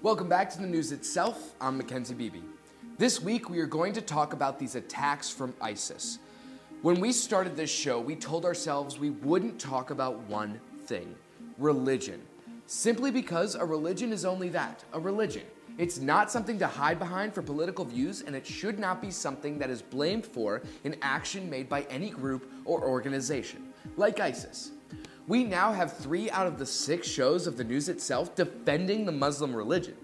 Welcome back to the news itself. I'm Mackenzie Beebe. This week we are going to talk about these attacks from ISIS. When we started this show, we told ourselves we wouldn't talk about one thing: religion. Simply because a religion is only that, a religion. It's not something to hide behind for political views, and it should not be something that is blamed for an action made by any group or organization, like ISIS. We now have 3 out of the 6 shows of the news itself defending the Muslim religion.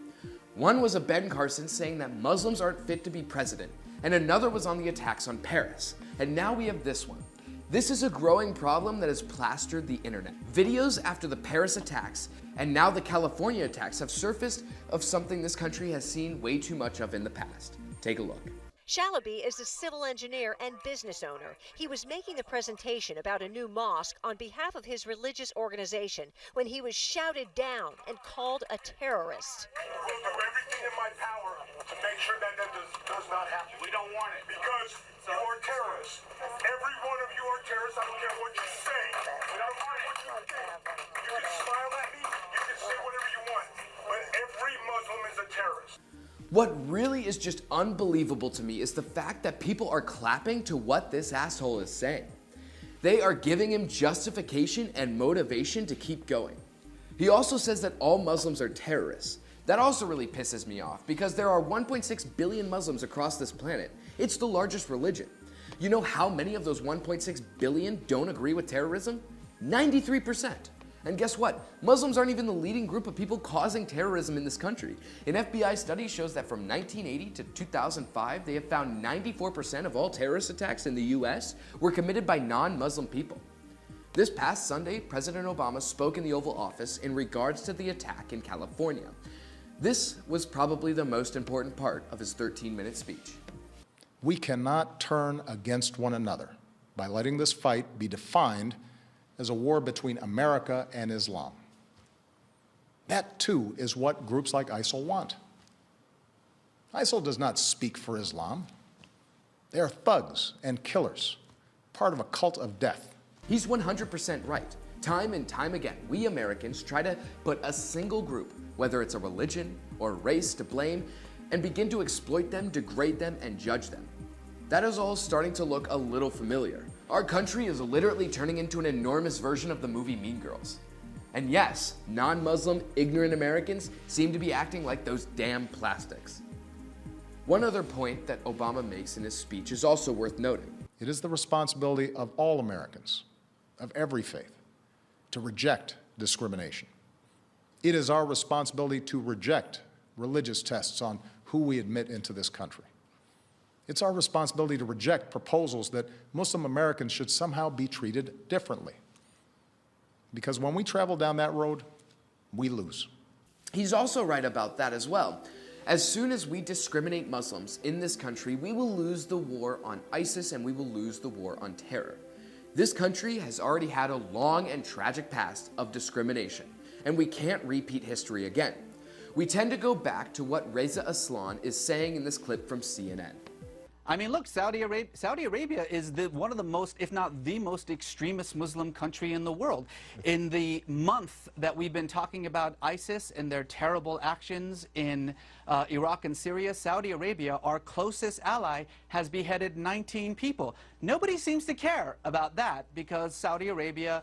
One was a Ben Carson saying that Muslims aren't fit to be president, and another was on the attacks on Paris. And now we have this one. This is a growing problem that has plastered the internet. Videos after the Paris attacks and now the California attacks have surfaced of something this country has seen way too much of in the past. Take a look. Shalaby is a civil engineer and business owner. He was making a presentation about a new mosque on behalf of his religious organization when he was shouted down and called a terrorist. I will do everything in my power to make sure that does not happen. We don't want it. Because you are terrorists. Every one of you are terrorists. I don't care what you say. I don't care what you think. You can smile at me. You can say whatever you want. But every Muslim is a terrorist. What really is just unbelievable to me is the fact that people are clapping to what this asshole is saying. They are giving him justification and motivation to keep going. He also says that all Muslims are terrorists. That also really pisses me off because there are 1.6 billion Muslims across this planet. It's the largest religion. You know how many of those 1.6 billion don't agree with terrorism? 93%. And guess what? Muslims aren't even the leading group of people causing terrorism in this country. An FBI study shows that from 1980 to 2005, they have found 94% of all terrorist attacks in the US were committed by non-Muslim people. This past Sunday, President Obama spoke in the Oval Office in regards to the attack in California. This was probably the most important part of his 13-minute speech. We cannot turn against one another by letting this fight be defined as a war between America and Islam. That, too, is what groups like ISIL want. ISIL does not speak for Islam. They are thugs and killers, part of a cult of death. He's 100% right. Time and time again, we Americans try to put a single group, whether it's a religion or race, to blame and begin to exploit them, degrade them, and judge them. That is all starting to look a little familiar. Our country is literally turning into an enormous version of the movie Mean Girls. And yes, non-Muslim, ignorant Americans seem to be acting like those damn plastics. One other point that Obama makes in his speech is also worth noting. It is the responsibility of all Americans, of every faith, to reject discrimination. It is our responsibility to reject religious tests on who we admit into this country. It's our responsibility to reject proposals that Muslim Americans should somehow be treated differently. Because when we travel down that road, we lose. He's also right about that as well. As soon as we discriminate Muslims in this country, we will lose the war on ISIS and we will lose the war on terror. This country has already had a long and tragic past of discrimination, and we can't repeat history again. We tend to go back to what Reza is saying in this clip from CNN. I mean, look, Saudi Arabia is one of the most, if not the most extremist Muslim country in the world. In the month that we've been talking about ISIS and their terrible actions in Iraq and Syria, Saudi Arabia, our closest ally, has beheaded 19 people. Nobody seems to care about that because Saudi Arabia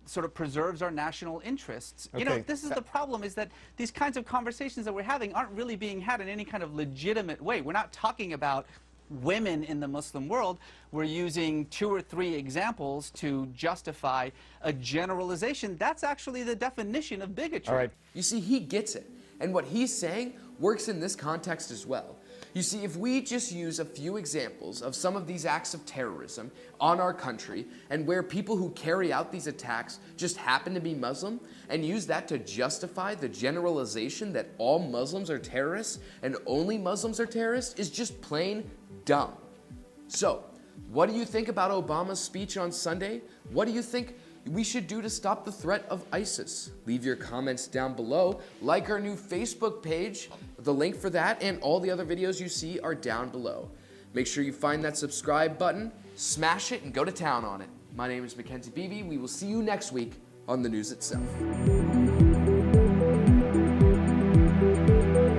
sort of preserves our national interests. Okay. You know, this is the problem, is that these kinds of conversations that we're having aren't really being had in any kind of legitimate way. We're not talking about women in the Muslim world. We're using 2 or 3 examples to justify a generalization. That's actually the definition of bigotry. All right. You see, he gets it. And what he's saying works in this context as well. You see, if we just use a few examples of some of these acts of terrorism on our country, and where people who carry out these attacks just happen to be Muslim, and use that to justify the generalization that all Muslims are terrorists and only Muslims are terrorists, is just plain dumb. So, what do you think about Obama's speech on Sunday? What do you think we should do to stop the threat of ISIS? Leave your comments down below. Like our new Facebook page. The link for that and all the other videos you see are down below. Make sure you find that subscribe button, smash it, and go to town on it. My name is Mackenzie Beebe. We will see you next week on the news itself.